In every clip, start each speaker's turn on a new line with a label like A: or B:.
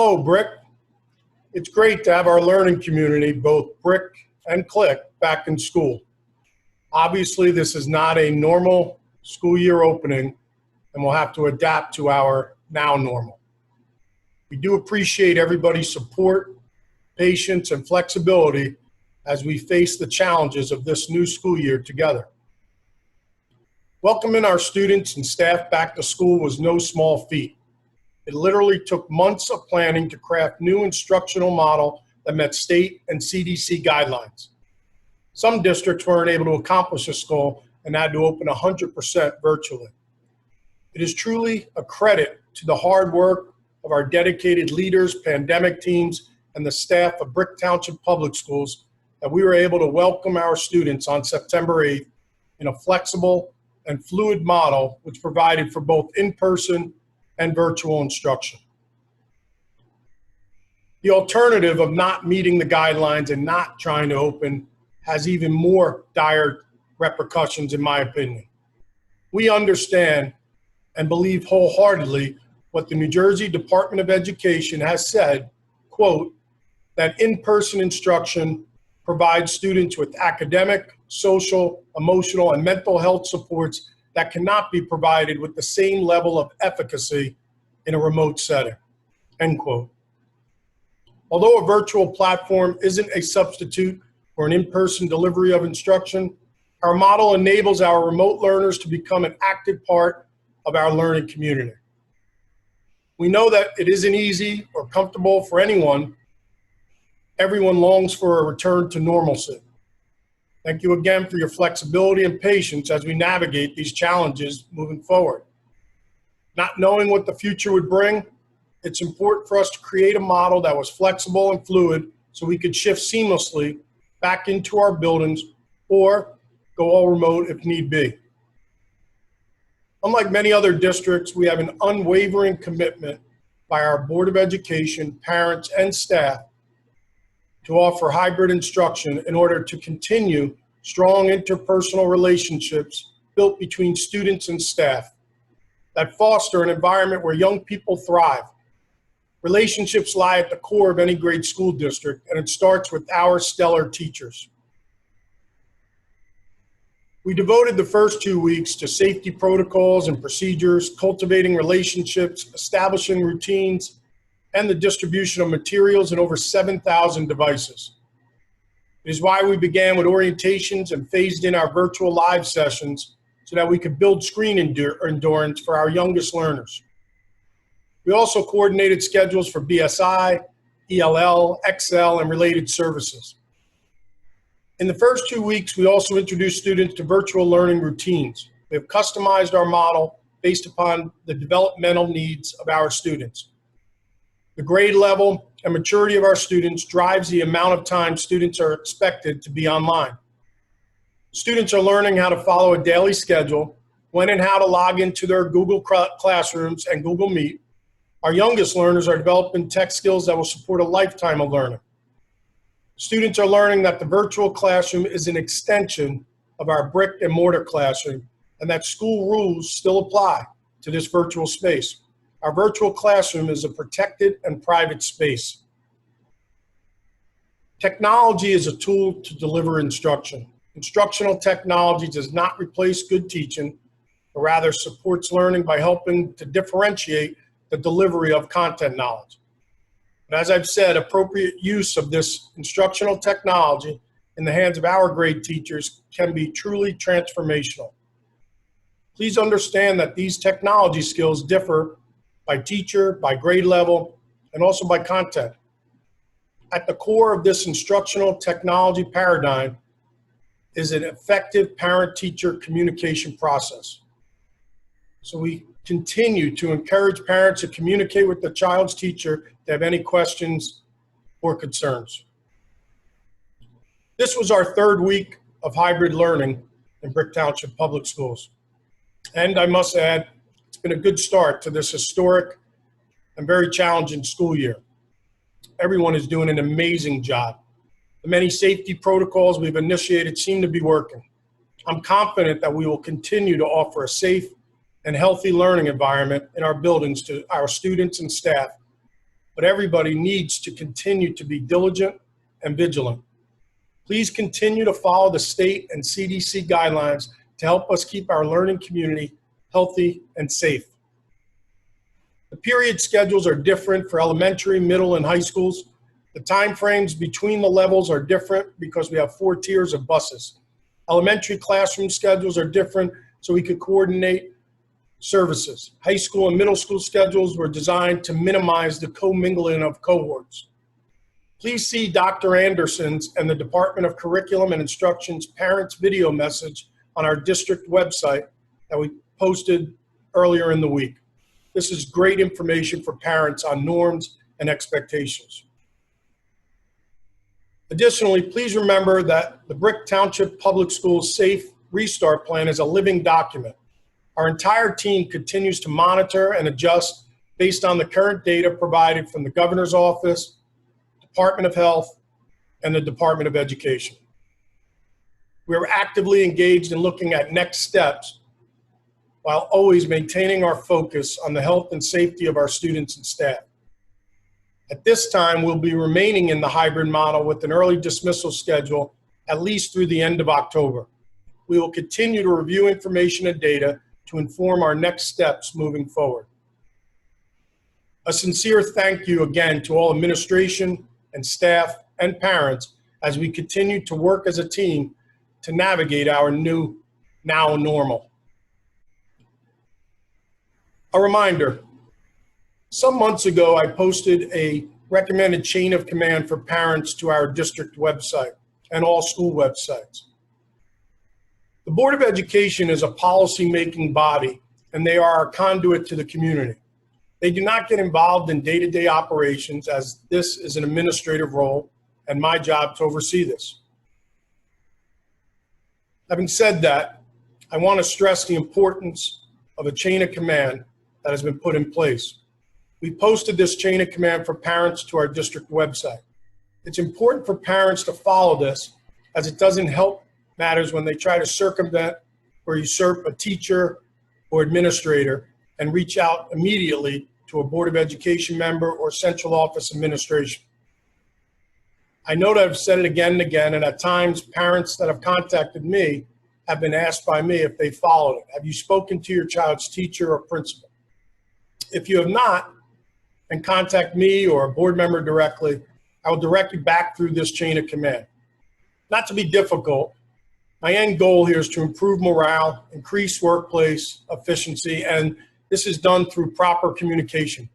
A: Hello, Brick. It's great to have our learning community, both Brick and Click, back in school. Obviously, this is not a normal school year opening, and we'll have to adapt to our now normal. We do appreciate everybody's support, patience, and flexibility as we face the challenges of this new school year together. Welcoming our students and staff back to school was no small feat. It literally took months of planning to craft new instructional model that met state and CDC guidelines. Some districts weren't able to accomplish this goal and had to open 100% virtually. It is truly a credit to the hard work of our dedicated leaders, pandemic teams, and the staff of Brick Township Public Schools that we were able to welcome our students on September 8th in a flexible and fluid model which provided for both in-person and virtual instruction. The alternative of not meeting the guidelines and not trying to open has even more dire repercussions, in my opinion. We understand and believe wholeheartedly what the New Jersey Department of Education has said, quote, that in-person instruction provides students with academic, social, emotional, and mental health supports that cannot be provided with the same level of efficacy in a remote setting, end quote. Although a virtual platform isn't a substitute for an in-person delivery of instruction, our model enables our remote learners to become an active part of our learning community. We know that it isn't easy or comfortable for anyone. Everyone longs for a return to normalcy. Thank you again for your flexibility and patience as we navigate these challenges moving forward. Not knowing what the future would bring, it's important for us to create a model that was flexible and fluid so we could shift seamlessly back into our buildings or go all remote if need be. Unlike many other districts, we have an unwavering commitment by our Board of Education, parents, and staff to offer hybrid instruction in order to continue strong interpersonal relationships built between students and staff that foster an environment where young people thrive. Relationships lie at the core of any great school district, and it starts with our stellar teachers. We devoted the first 2 weeks to safety protocols and procedures, cultivating relationships, establishing routines, and the distribution of materials in over 7,000 devices. It is why we began with orientations and phased in our virtual live sessions so that we could build screen endurance for our youngest learners. We also coordinated schedules for BSI, ELL, XL, and related services. In the first 2 weeks, we also introduced students to virtual learning routines. We have customized our model based upon the developmental needs of our students. The grade level and maturity of our students drives the amount of time students are expected to be online. Students are learning how to follow a daily schedule, when and how to log into their Google Classrooms and Google Meet. Our youngest learners are developing tech skills that will support a lifetime of learning. Students are learning that the virtual classroom is an extension of our brick and mortar classroom and that school rules still apply to this virtual space. Our virtual classroom is a protected and private space. Technology is a tool to deliver instruction. Instructional technology does not replace good teaching, but rather supports learning by helping to differentiate the delivery of content knowledge. But as I've said, appropriate use of this instructional technology in the hands of our grade teachers can be truly transformational. Please understand that these technology skills differ by teacher, by grade level, and also by content. At the core of this instructional technology paradigm is an effective parent-teacher communication process. So we continue to encourage parents to communicate with the child's teacher if they have any questions or concerns. This was our third week of hybrid learning in Brick Township Public Schools. And I must add, it's been a good start to this historic and very challenging school year. Everyone is doing an amazing job. The many safety protocols we've initiated seem to be working. I'm confident that we will continue to offer a safe and healthy learning environment in our buildings to our students and staff but everybody needs to continue to be diligent and vigilant. Please continue to follow the state and CDC guidelines to help us keep our learning community healthy and safe. The period schedules are different for elementary, middle, and high schools. The time frames between the levels are different because we have 4 tiers of buses. Elementary classroom schedules are different so we could coordinate services. High school and middle school schedules were designed to minimize the commingling of cohorts. Please see Dr. Anderson's and the Department of Curriculum and Instruction's parents video message on our district website that we posted earlier in the week. This is great information for parents on norms and expectations. Additionally, please remember that the Brick Township Public Schools Safe Restart Plan is a living document. Our entire team continues to monitor and adjust based on the current data provided from the Governor's Office, Department of Health, and the Department of Education. We are actively engaged in looking at next steps while always maintaining our focus on the health and safety of our students and staff. At this time, we'll be remaining in the hybrid model with an early dismissal schedule at least through the end of October. We will continue to review information and data to inform our next steps moving forward. A sincere thank you again to all administration and staff and parents as we continue to work as a team to navigate our new now normal. A reminder, some months ago I posted a recommended chain of command for parents to our district website and all school websites. The Board of Education is a policy-making body, and they are our conduit to the community. They do not get involved in day-to-day operations, as this is an administrative role and my job to oversee this. Having said that, I want to stress the importance of a chain of command that has been put in place. We posted this chain of command for parents to our district website. It's important for parents to follow this, as it doesn't help matters when they try to circumvent or usurp a teacher or administrator and reach out immediately to a Board of Education member or central office administration. I know that I've said it again and again, and at times parents that have contacted me have been asked by me if they followed it. Have you spoken to your child's teacher or principal? If you have not, then contact me or a board member directly. I will direct you back through this chain of command. Not to be difficult, my end goal here is to improve morale, increase workplace efficiency, and this is done through proper communication.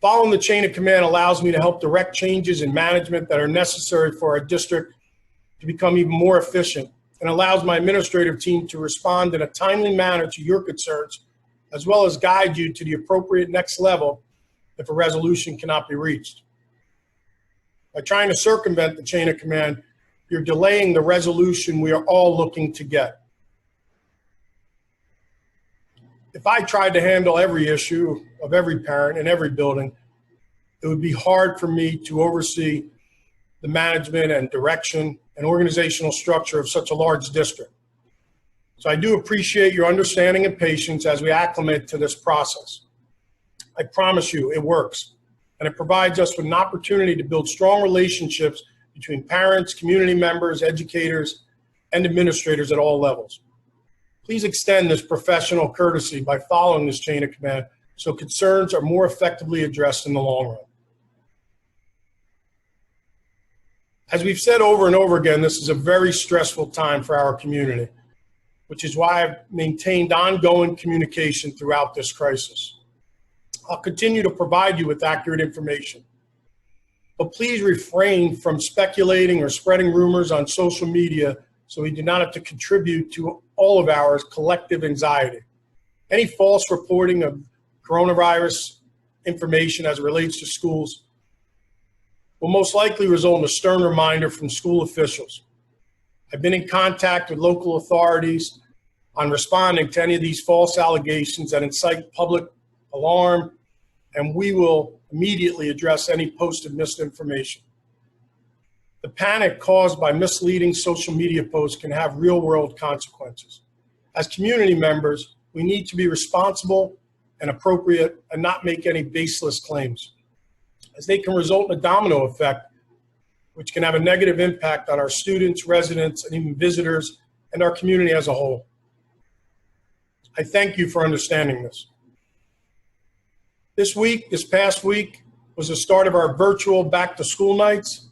A: Following the chain of command allows me to help direct changes in management that are necessary for our district to become even more efficient, and allows my administrative team to respond in a timely manner to your concerns, as well as guide you to the appropriate next level if a resolution cannot be reached. By trying to circumvent the chain of command, you're delaying the resolution we are all looking to get. If I tried to handle every issue of every parent in every building, it would be hard for me to oversee the management and direction and organizational structure of such a large district. So I do appreciate your understanding and patience as we acclimate to this process. I promise you it works, and it provides us with an opportunity to build strong relationships between parents, community members, educators, and administrators at all levels. Please extend this professional courtesy by following this chain of command so concerns are more effectively addressed in the long run. As we've said over and over again, this is a very stressful time for our community, which is why I've maintained ongoing communication throughout this crisis. I'll continue to provide you with accurate information, but please refrain from speculating or spreading rumors on social media so we do not have to contribute to all of our collective anxiety. Any false reporting of coronavirus information as it relates to schools will most likely result in a stern reminder from school officials. I've been in contact with local authorities on responding to any of these false allegations that incite public alarm, and we will immediately address any posted misinformation. The panic caused by misleading social media posts can have real-world consequences. As community members, we need to be responsible and appropriate and not make any baseless claims. as they can result in a domino effect, which can have a negative impact on our students, residents, and even visitors, and our community as a whole. I thank you for understanding this. This past week, was the start of our virtual back-to-school nights.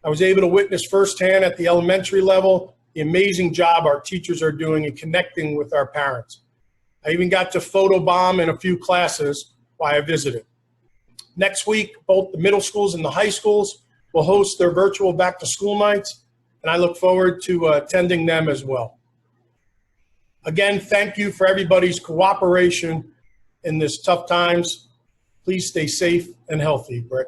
A: I was able to witness firsthand at the elementary level the amazing job our teachers are doing in connecting with our parents. I even got to photobomb in a few classes while I visited. Next week, both the middle schools and the high schools will host their virtual back-to-school nights, and I look forward to attending them as well. Again, thank you for everybody's cooperation in this tough times. Please stay safe and healthy, Brick.